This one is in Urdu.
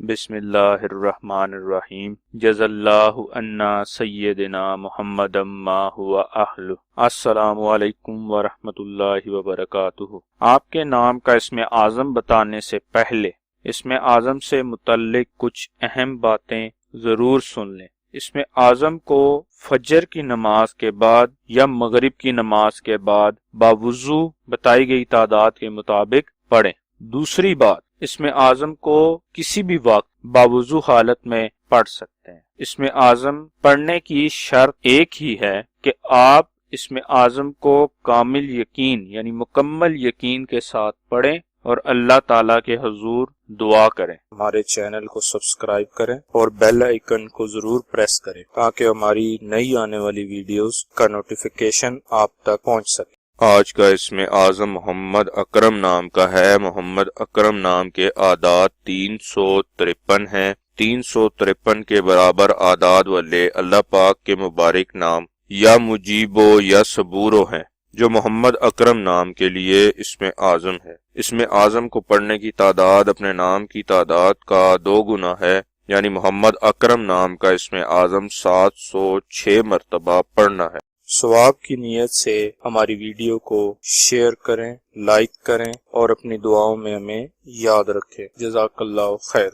بسم اللہ الرحمن الرحیم جزا اللہ عنا سیدنا محمد ما ہوا اہل۔ السلام علیکم ورحمۃ اللہ وبرکاتہ۔ آپ کے نام کا اسم اعظم بتانے سے پہلے اسم اعظم سے متعلق کچھ اہم باتیں ضرور سن لیں۔ اسم اعظم کو فجر کی نماز کے بعد یا مغرب کی نماز کے بعد باوضو بتائی گئی تعداد کے مطابق پڑھیں۔ دوسری بات، اسم اعظم کو کسی بھی وقت باوضو حالت میں پڑھ سکتے ہیں۔ اسم اعظم پڑھنے کی شرط ایک ہی ہے کہ آپ اسم اعظم کو کامل یقین یعنی مکمل یقین کے ساتھ پڑھیں اور اللہ تعالیٰ کے حضور دعا کریں۔ ہمارے چینل کو سبسکرائب کریں اور بیل آئیکن کو ضرور پریس کریں تاکہ ہماری نئی آنے والی ویڈیوز کا نوٹیفیکیشن آپ تک پہنچ سکے۔ آج کا اسم اعظم محمد اکرم نام کا ہے۔ محمد اکرم نام کے اعداد 353 ہیں۔ 353 کے برابر اعداد والے اللہ پاک کے مبارک نام یا مجیبو یا صبورو ہیں، جو محمد اکرم نام کے لیے اسم اعظم ہے۔ اسم اعظم کو پڑھنے کی تعداد اپنے نام کی تعداد کا 2 گنا ہے، یعنی محمد اکرم نام کا اسم اعظم 706 مرتبہ پڑھنا ہے۔ ثواب کی نیت سے ہماری ویڈیو کو شیئر کریں، لائک کریں اور اپنی دعاؤں میں ہمیں یاد رکھیں۔ جزاک اللہ خیر۔